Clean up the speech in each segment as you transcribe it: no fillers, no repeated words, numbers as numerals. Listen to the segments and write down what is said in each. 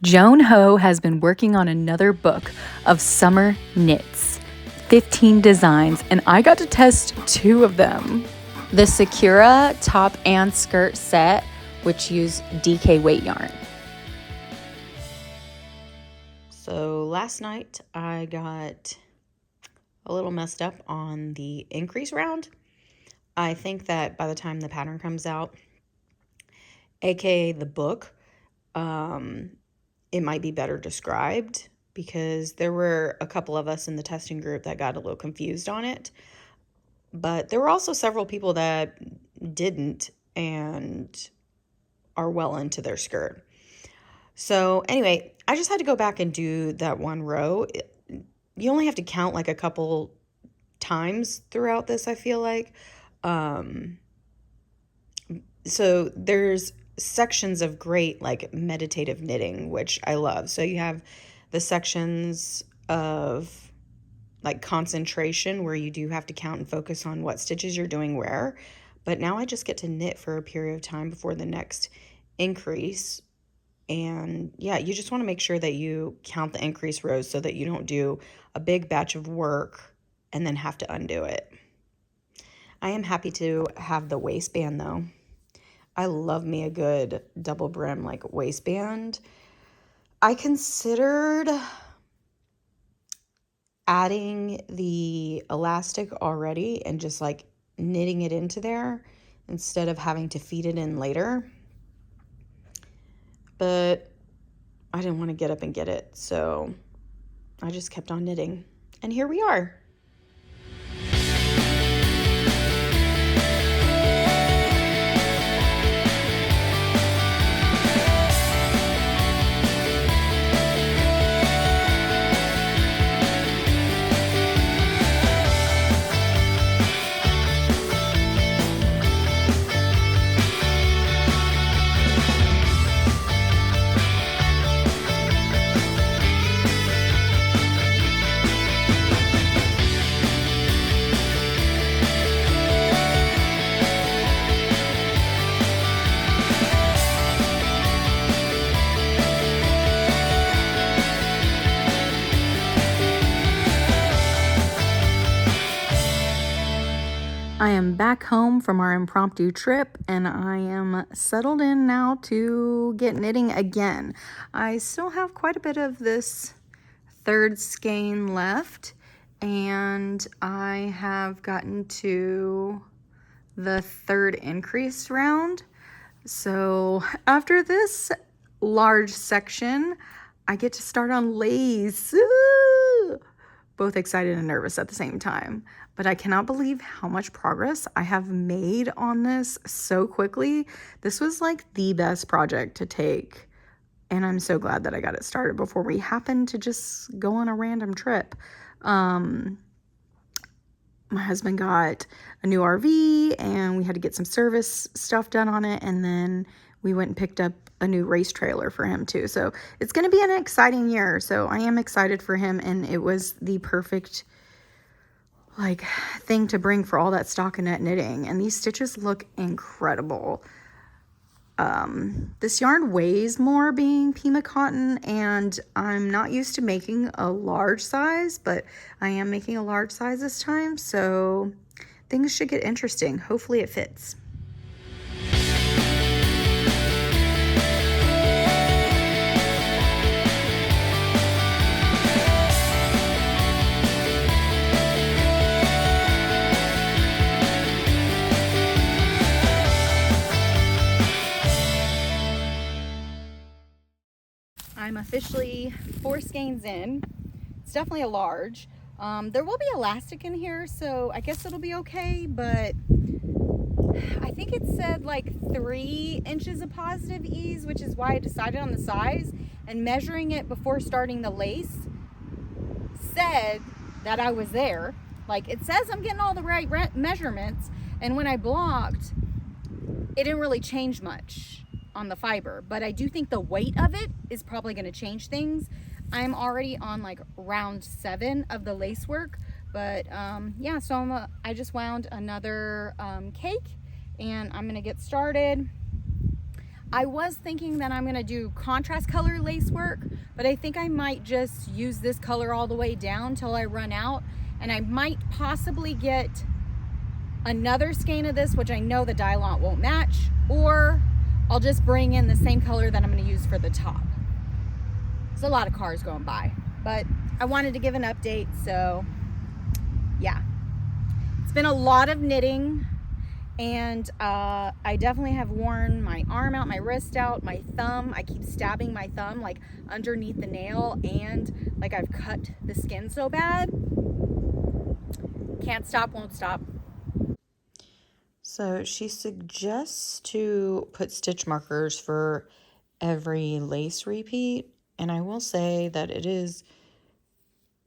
Joan Ho has been working on another book of summer knits, 15 designs, and I got to test 2 of them. The Sakura top and skirt set, which use DK weight yarn. So last night I got a little messed up on the increase round. I think that by the time the pattern comes out, aka the book, it might be better described, because there were a couple of us in the testing group that got a little confused on it. But there were also several people that didn't and are well into their skirt. So anyway, I just had to go back and do that one row. You only have to count like a couple times throughout this, I feel like. So there's sections of great like meditative knitting, which I love. So you have the sections of like concentration, where you do have to count and focus on what stitches you're doing where. But now I just get to knit for a period of time before the next increase. And yeah, you just want to make sure that you count the increase rows so that you don't do a big batch of work and then have to undo it. I am happy to have the waistband though. I love me a good double brim like waistband. I considered adding the elastic already and just like knitting it into there instead of having to feed it in later. But I didn't want to get up and get it, so I just kept on knitting. And here we are. I am back home from our impromptu trip, and I am settled in now to get knitting again. I still have quite a bit of this third skein left, and I have gotten to the third increase round. So after this large section, I get to start on lace. Ooh! Both excited and nervous at the same time. But I cannot believe how much progress I have made on this so quickly. This was like the best project to take. And I'm so glad that I got it started before we happened to just go on a random trip. My husband got a new RV and we had to get some service stuff done on it. And then we went and picked up a new race trailer for him too. So it's going to be an exciting year. So I am excited for him. And it was the perfect like thing to bring for all that stockinette knitting. And these stitches look incredible. This yarn weighs more being Pima cotton, and I'm not used to making a large size, but I am making a large size this time, so things should get interesting. Hopefully it fits. I'm officially 4 skeins in. It's definitely a large. There will be elastic in here, so I guess it'll be okay, but I think it said like 3 inches of positive ease, which is why I decided on the size. And measuring it before starting the lace said that I was there. Like, it says I'm getting all the right measurements, and when I blocked, it didn't really change much on the fiber, but I do think the weight of it is probably going to change things. I'm already on like round 7 of the lace work, but yeah, so I just wound another cake, and I'm going to get started. I was thinking that I'm gonna do contrast color lace work, but I think I might just use this color all the way down till I run out, and I might possibly get another skein of this, which I know the dye-lot won't match, or I'll just bring in the same color that I'm gonna use for the top. There's a lot of cars going by, but I wanted to give an update, so yeah. It's been a lot of knitting, and I definitely have worn my arm out, my wrist out, my thumb. I keep stabbing my thumb like underneath the nail, and like I've cut the skin so bad. Can't stop, won't stop. So she suggests to put stitch markers for every lace repeat, and I will say that it is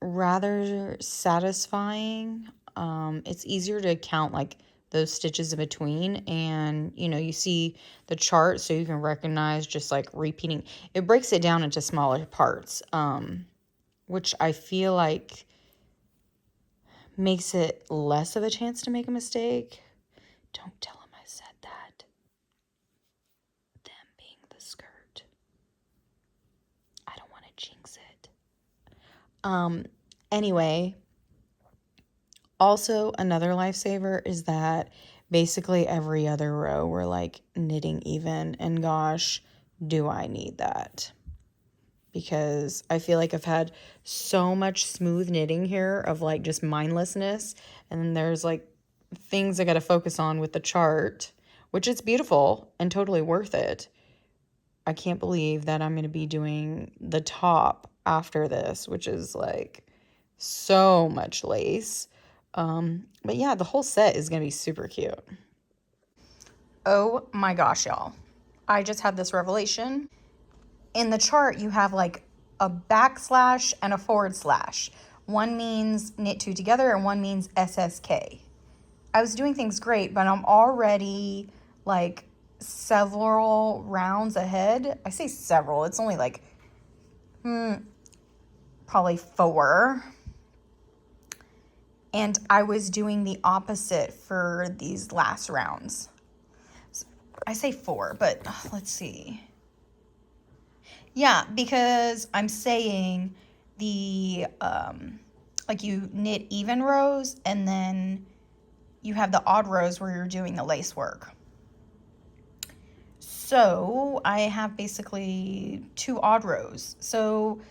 rather satisfying. It's easier to count like those stitches in between, and you know, you see the chart so you can recognize just like repeating. It breaks it down into smaller parts, which I feel like makes it less of a chance to make a mistake. Don't tell him I said that. Them being the skirt. I don't want to jinx it. Anyway, also another lifesaver is that basically every other row we're like knitting even, and gosh, do I need that. Because I feel like I've had so much smooth knitting here of like just mindlessness, and then there's like things I got to focus on with the chart, which is beautiful and totally worth it. I can't believe that I'm going to be doing the top after this, which is like so much lace. But yeah, the whole set is going to be super cute. Oh my gosh, y'all. I just had this revelation. In the chart, you have like a backslash and a forward slash. One means knit two together and one means SSK. I was doing things great, but I'm already like several rounds ahead. I say several, it's only like probably 4. And I was doing the opposite for these last rounds. I say 4, but let's see. Yeah, because I'm saying the, like you knit even rows and then you have the odd rows where you're doing the lace work. So I have basically 2 odd rows. So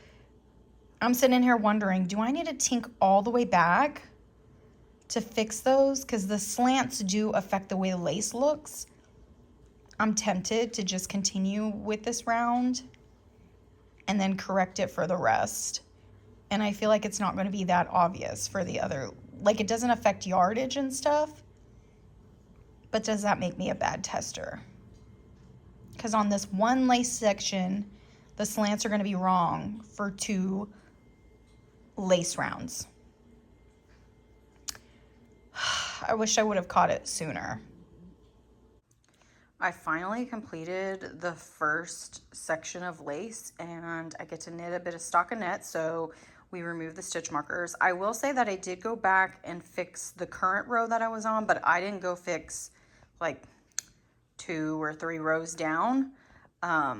I'm sitting here wondering, do I need to tink all the way back to fix those? Because the slants do affect the way the lace looks. I'm tempted to just continue with this round and then correct it for the rest. And I feel like it's not going to be that obvious for the other, like it doesn't affect yardage and stuff, but does that make me a bad tester? Because on this one lace section, the slants are going to be wrong for 2 lace rounds. I wish I would have caught it sooner. I finally completed the first section of lace, and I get to knit a bit of stockinette, so we removed the stitch markers. I will say that I did go back and fix the current row that I was on, but I didn't go fix like 2 or 3 rows down. I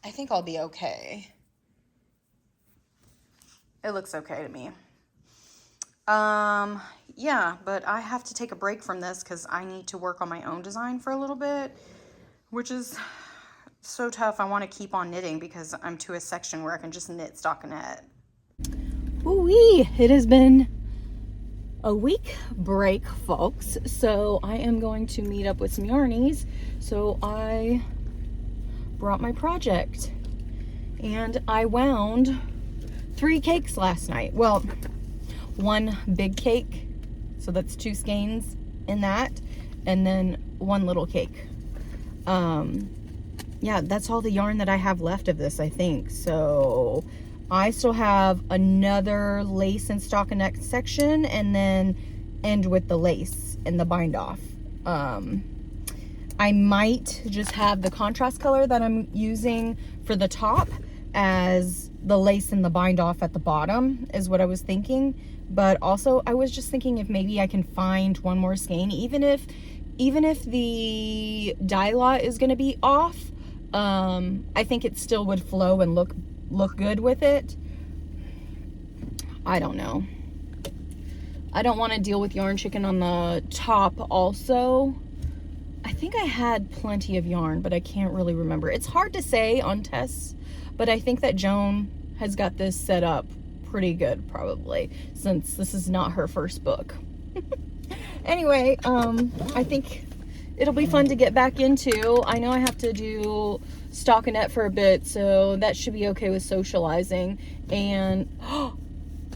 think I'll be okay. It looks okay to me. Yeah, but I have to take a break from this because I need to work on my own design for a little bit, which is so tough. I want to keep on knitting because I'm to a section where I can just knit stockinette. Ooh-wee, it has been a week break, folks, so I am going to meet up with some yarnies. So I brought my project, and I wound 3 cakes last night. Well, 1 big cake, so that's 2 skeins in that, and then 1 little cake. Yeah, that's all the yarn that I have left of this, I think. So I still have another lace and stockinette section, and then end with the lace and the bind off. I might just have the contrast color that I'm using for the top as the lace and the bind off at the bottom is what I was thinking. But also I was just thinking if maybe I can find 1 more skein, even if even if the dye lot is going to be off, I think it still would flow and look good with it. I don't know. I don't want to deal with yarn chicken on the top also. I think I had plenty of yarn, but I can't really remember. It's hard to say on tests, but I think that Joan has got this set up pretty good probably, since this is not her first book. Anyway, I think it'll be fun to get back into. I know I have to do stockinette for a bit, so that should be okay with socializing. And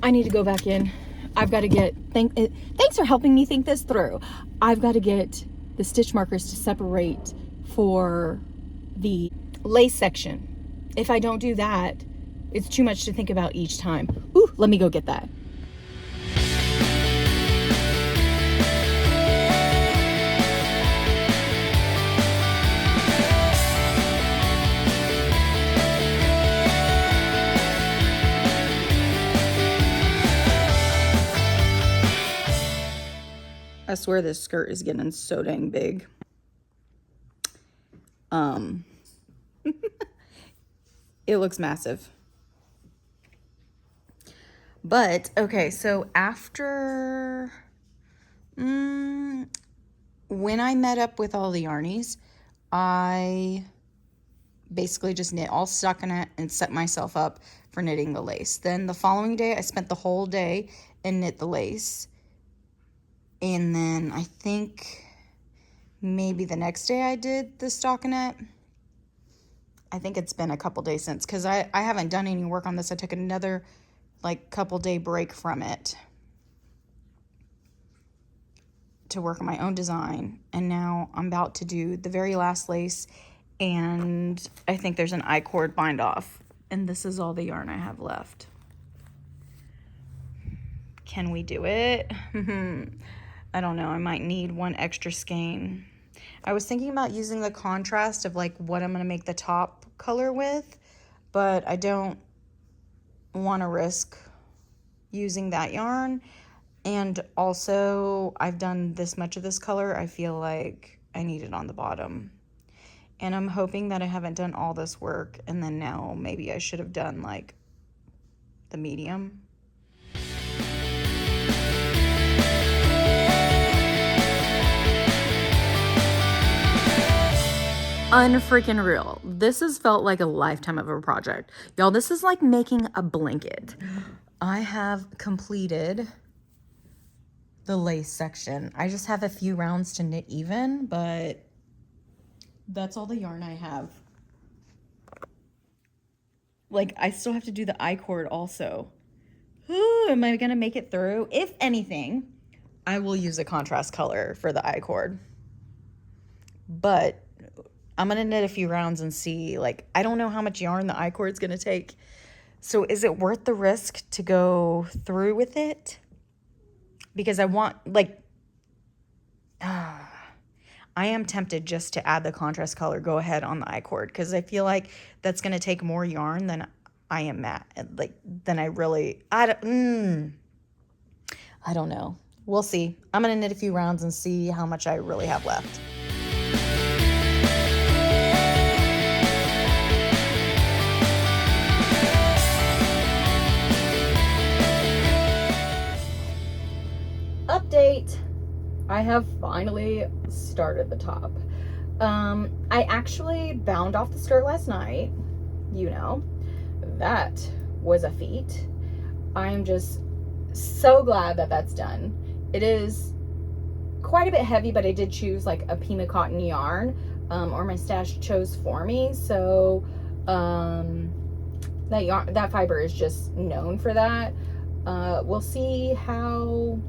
I need to go back in. I've got to get, thanks for helping me think this through. I've got to get the stitch markers to separate for the lace section. If I don't do that, it's too much to think about each time. Ooh, let me go get that. I swear this skirt is getting so dang big. It looks massive. But, okay, so after, when I met up with all the yarnies, I basically just knit all stockinette and set myself up for knitting the lace. Then the following day, I spent the whole day and knit the lace. And then I think maybe the next day I did the stockinette. I think it's been a couple days since, because I haven't done any work on this. I took another like couple day break from it to work on my own design. And now I'm about to do the very last lace, and I think there's an I-cord bind off. And this is all the yarn I have left. Can we do it? I don't know. I might need one extra skein. I was thinking about using the contrast of like what I'm going to make the top color with, but I don't want to risk using that yarn. And also, I've done this much of this color. I feel like I need it on the bottom. And I'm hoping that I haven't done all this work, and then now maybe I should have done like the medium. Unfreaking real. This has felt like a lifetime of a project. Y'all, this is like making a blanket. I have completed the lace section. I just have a few rounds to knit even, but that's all the yarn I have. Like, I still have to do the I-cord also. Ooh, am I gonna make it through? If anything, I will use a contrast color for the I-cord. But I'm gonna knit a few rounds and see, like, I don't know how much yarn the I-cord's gonna take. So is it worth the risk to go through with it? Because I want, like, I am tempted just to add the contrast color, go ahead on the I-cord, because I feel like that's gonna take more yarn than I am than I really, I don't know. We'll see. I'm gonna knit a few rounds and see how much I really have left. Update. I have finally started the top. I actually bound off the skirt last night. You know, that was a feat. I am just so glad that that's done. It is quite a bit heavy, but I did choose like a Pima cotton yarn, or my stash chose for me. So that fiber is just known for that. We'll see how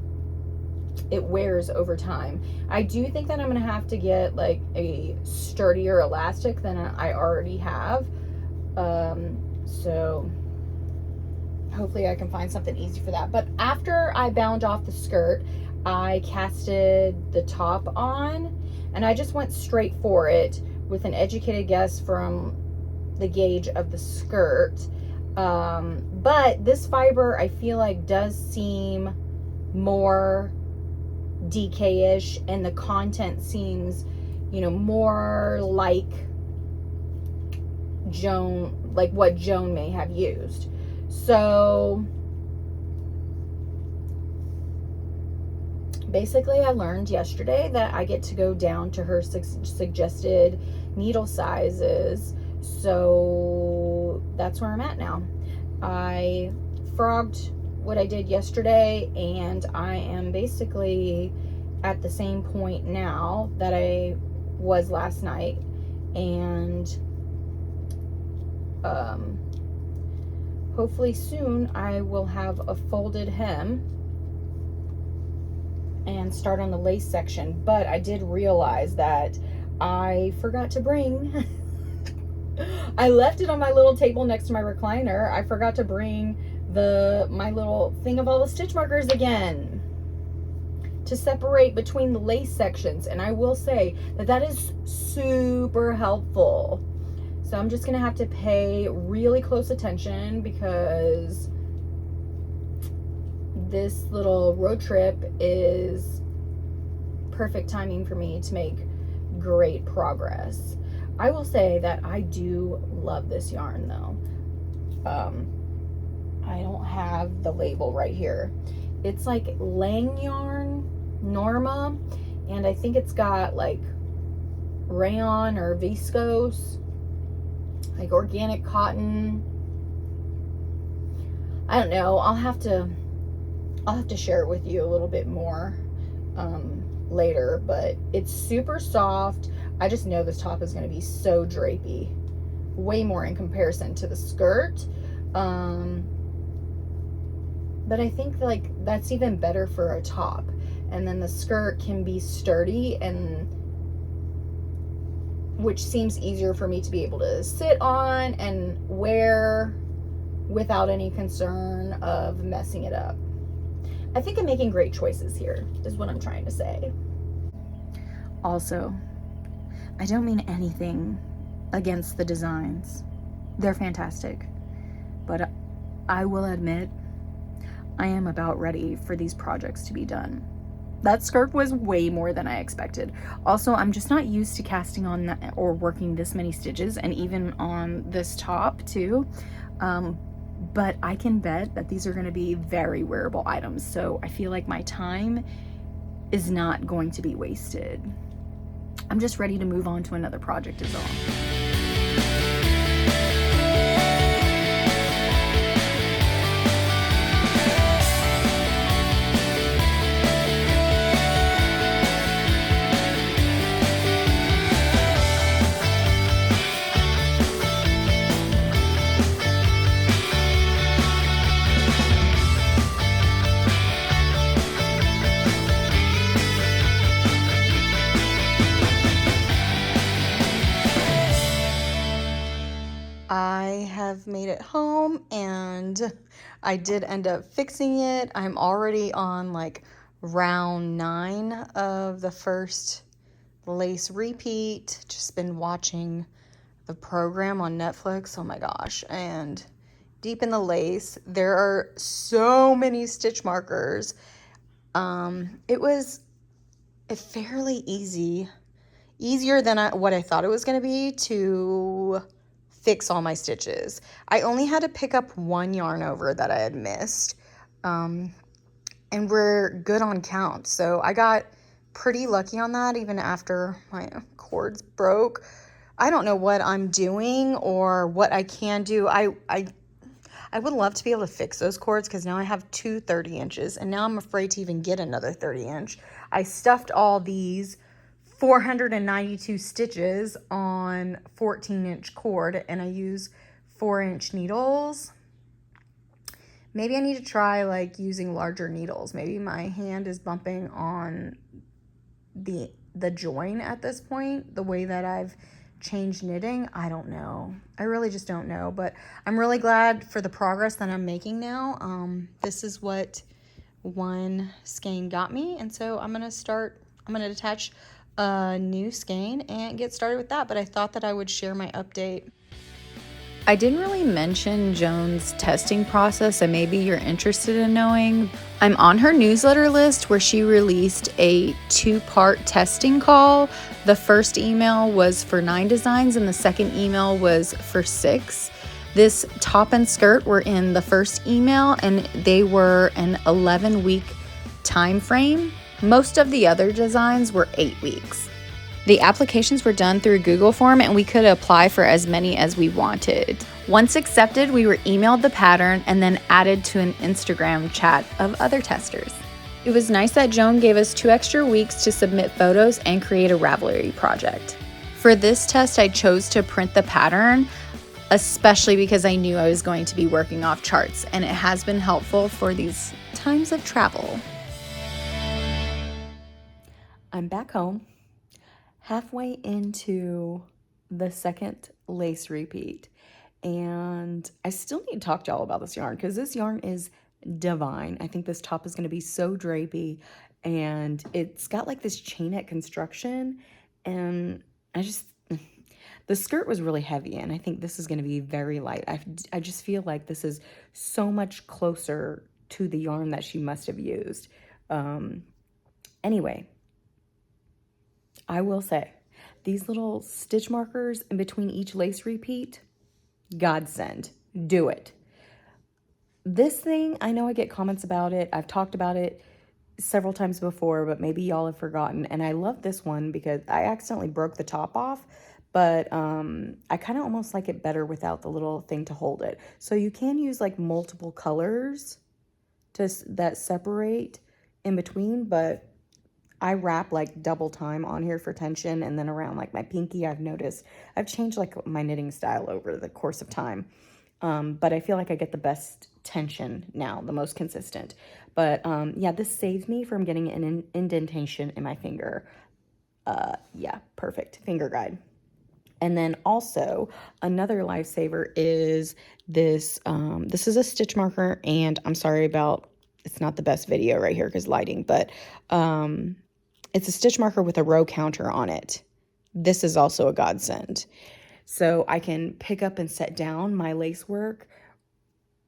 it wears over time. I do think that I'm gonna have to get like a sturdier elastic than I already have. So hopefully I can find something easy for that. But after I bound off the skirt, I casted the top on, and I just went straight for it with an educated guess from the gauge of the skirt. But this fiber, I feel like, does seem more DK-ish, and the content seems, you know, more like Joan, like what Joan may have used. So basically I learned yesterday that I get to go down to her suggested needle sizes. So that's where I'm at now. I frogged what I did yesterday, and I am basically at the same point now that I was last night. And hopefully soon I will have a folded hem and start on the lace section. But I did realize that I forgot to bring I left it on my little table next to my recliner. I forgot to bring my little thing of all the stitch markers again to separate between the lace sections, and I will say that that is super helpful. So I'm just gonna have to pay really close attention, because this little road trip is perfect timing for me to make great progress. I will say that I do love this yarn though. I don't have the label right here. It's like Lang yarn, Norma, and I think it's got like rayon or viscose, like organic cotton. I don't know. I'll have to share it with you a little bit more later, but it's super soft. I just know this top is going to be so drapey, way more in comparison to the skirt. But I think like that's even better for a top. And then the skirt can be sturdy, and which seems easier for me to be able to sit on and wear without any concern of messing it up. I think I'm making great choices here, is what I'm trying to say. Also, I don't mean anything against the designs. They're fantastic. But I will admit, I am about ready for these projects to be done. That skirt was way more than I expected. Also, I'm just not used to casting on that or working this many stitches, and even on this top too. But I can bet that these are going to be very wearable items. So I feel like my time is not going to be wasted. I'm just ready to move on to another project is all. I have made it home, and I did end up fixing it. I'm already on like round 9 of the first lace repeat. Just been watching the program on Netflix. Oh my gosh. And deep in the lace, there are so many stitch markers. It was fairly easier than what I thought it was going to be to fix all my stitches. I only had to pick up one yarn over that I had missed, and we're good on count. So I got pretty lucky on that, even after my cords broke. I don't know what I'm doing or what I can do. I would love to be able to fix those cords, because now I have two 30 inches, and now I'm afraid to even get another 30 inch. I stuffed all these 492 stitches on 14-inch cord, and I use 4-inch needles. Maybe I need to try like using larger needles. Maybe my hand is bumping on the join at this point, the way that I've changed knitting. I don't know. I really just don't know, but I'm really glad for the progress that I'm making now. This is what one skein got me, and so I'm going to attach a new skein and get started with that. But I thought that I would share my update. I didn't really mention Joan's testing process, and maybe you're interested in knowing. I'm on her newsletter list where she released a 2-part testing call. The first email was for 9 designs and the second email was for 6. This top and skirt were in the first email and they were an 11-week time frame. Most of the other designs were 8 weeks. The applications were done through a Google form and we could apply for as many as we wanted. Once accepted, we were emailed the pattern and then added to an Instagram chat of other testers. It was nice that Joan gave us 2 extra weeks to submit photos and create a Ravelry project. For this test, I chose to print the pattern, especially because I knew I was going to be working off charts, and it has been helpful for these times of travel. I'm back home, halfway into the second lace repeat, and I still need to talk to y'all about this yarn because this yarn is divine. I think this top is going to be so drapey, and it's got like this chainette construction, and the skirt was really heavy, and I think this is going to be very light. I just feel like this is so much closer to the yarn that she must have used. Anyway, I will say, these little stitch markers in between each lace repeat, godsend. Do it. This thing, I know I get comments about it. I've talked about it several times before, but maybe y'all have forgotten. And I love this one because I accidentally broke the top off, but I kind of almost like it better without the little thing to hold it. So you can use like multiple colors that separate in between, but I wrap like double time on here for tension, and then around like my pinky, I've noticed I've changed like my knitting style over the course of time. But I feel like I get the best tension now, the most consistent. But yeah, this saves me from getting an indentation in my finger. Yeah, perfect. Finger guide. And then also another lifesaver is this. This is a stitch marker, and I'm sorry about, it's not the best video right here because lighting, but it's a stitch marker with a row counter on it. This is also a godsend. So I can pick up and set down my lace work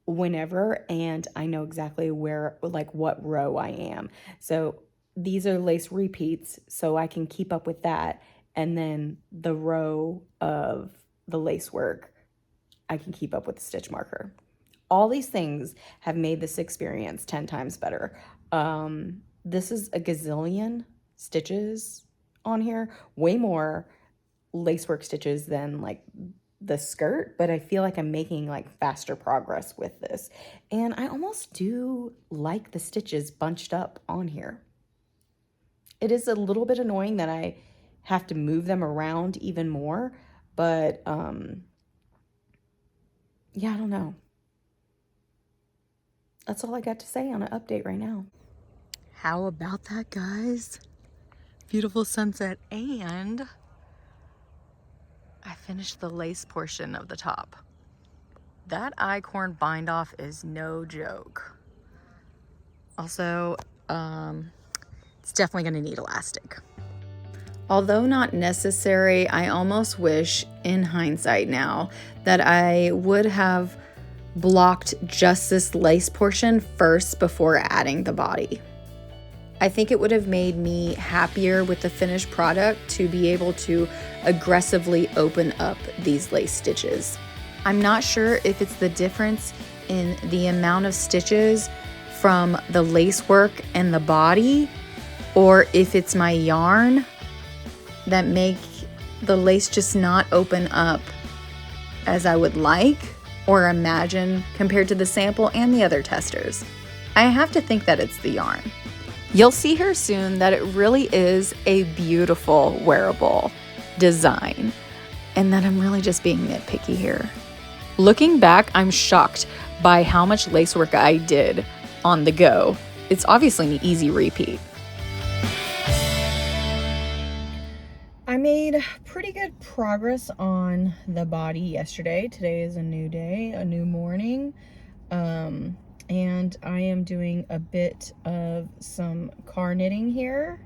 whenever, and I know exactly where, like what row I am. So these are lace repeats, so I can keep up with that. And then the row of the lace work, I can keep up with the stitch marker. All these things have made this experience 10 times better. This is a gazillion stitches on here, way more lacework stitches than like the skirt, but I feel like I'm making like faster progress with this. And I almost do like the stitches bunched up on here. It is a little bit annoying that I have to move them around even more, but yeah, I don't know. That's all I got to say on an update right now. How about that, guys? Beautiful sunset, and I finished the lace portion of the top. That I-cord bind off is no joke. Also, it's definitely gonna need elastic. Although not necessary, I almost wish, in hindsight now, that I would have blocked just this lace portion first before adding the body. I think it would have made me happier with the finished product to be able to aggressively open up these lace stitches. I'm not sure if it's the difference in the amount of stitches from the lace work and the body, or if it's my yarn that make the lace just not open up as I would like or imagine compared to the sample and the other testers. I have to think that it's the yarn. You'll see here soon that it really is a beautiful wearable design, and that I'm really just being nitpicky here. Looking back, I'm shocked by how much lace work I did on the go. It's obviously an easy repeat. I made pretty good progress on the body yesterday. Today is a new day, a new morning. And I am doing a bit of some car knitting here.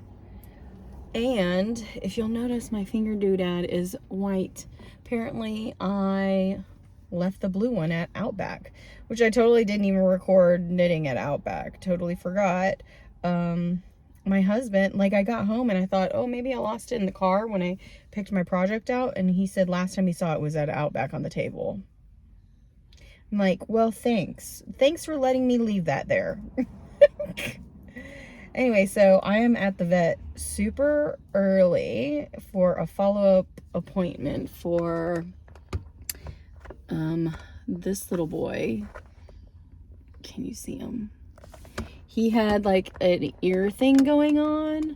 And if you'll notice, my finger doodad is white. Apparently I left the blue one at Outback, which I totally didn't even record knitting at Outback. Totally forgot. My husband, like, I got home and I thought, oh, maybe I lost it in the car when I picked my project out. And he said last time he saw it was at Outback on the table. I'm like, well, thanks. Thanks for letting me leave that there. Anyway, so I am at the vet super early for a follow-up appointment for this little boy. Can you see him? He had like an ear thing going on.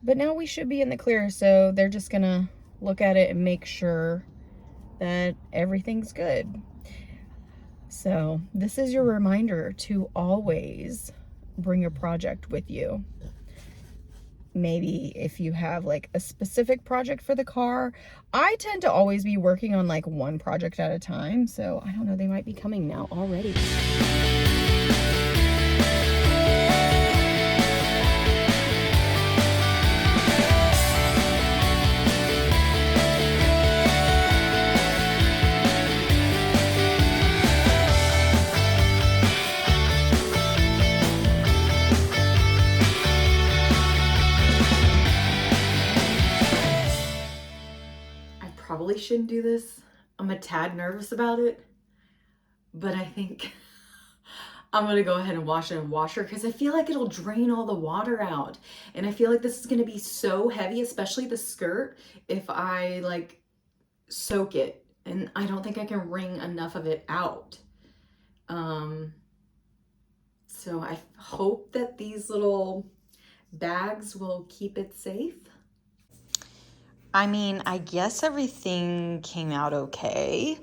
But now we should be in the clear, so they're just gonna look at it and make sure that everything's good. So this is your reminder to always bring a project with you. Maybe if you have like a specific project for the car. I tend to always be working on like one project at a time, so I don't know, they might be coming now already. Probably shouldn't do this. I'm a tad nervous about it, but I think I'm gonna go ahead and wash it in washer because I feel like it'll drain all the water out. And I feel like this is gonna be so heavy, especially the skirt, if I like soak it. And I don't think I can wring enough of it out. So I hope that these little bags will keep it safe. I mean, I guess everything came out okay.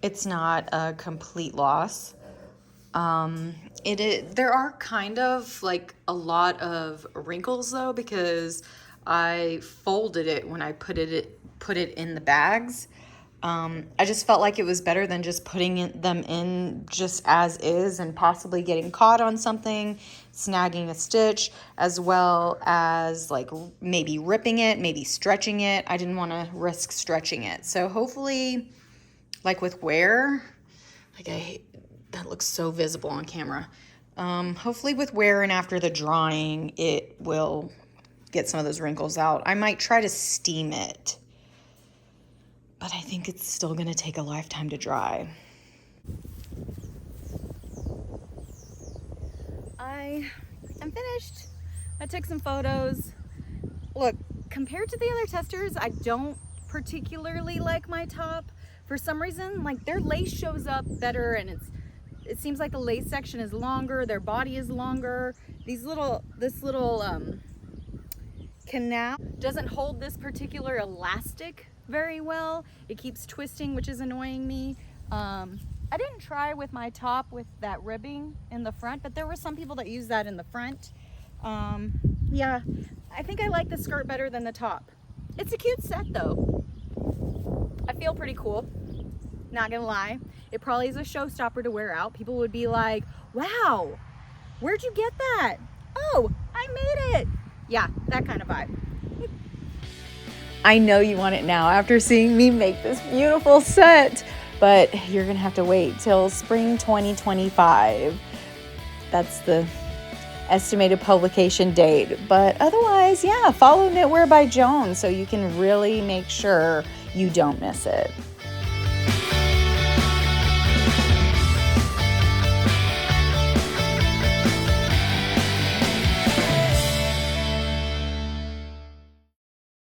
It's not a complete loss. There are kind of like a lot of wrinkles though, because I folded it when I put it in the bags. I just felt like it was better than just putting them in just as is and possibly getting caught on something, snagging a stitch, as well as like maybe ripping it, maybe stretching it. I didn't want to risk stretching it. So hopefully, like with wear, that looks so visible on camera. Hopefully with wear and after the drying, it will get some of those wrinkles out. I might try to steam it, but I think it's still gonna take a lifetime to dry. I am finished. I took some photos. Look, compared to the other testers, I don't particularly like my top. For some reason, like their lace shows up better, and it seems like the lace section is longer, their body is longer. This little canal doesn't hold this particular elastic very well. It keeps twisting, which is annoying me. I didn't try with my top with that ribbing in the front, but there were some people that use that in the front. Yeah, I think I like the skirt better than the top. It's a cute set though. I feel pretty cool, not gonna lie. It probably is a showstopper to wear out. People would be like, wow, where'd you get that? Oh, I made it. Yeah, that kind of vibe. I know you want it now after seeing me make this beautiful set, but you're gonna have to wait till spring 2025. That's the estimated publication date. But otherwise, yeah, follow Knitwear by Joan so you can really make sure you don't miss it.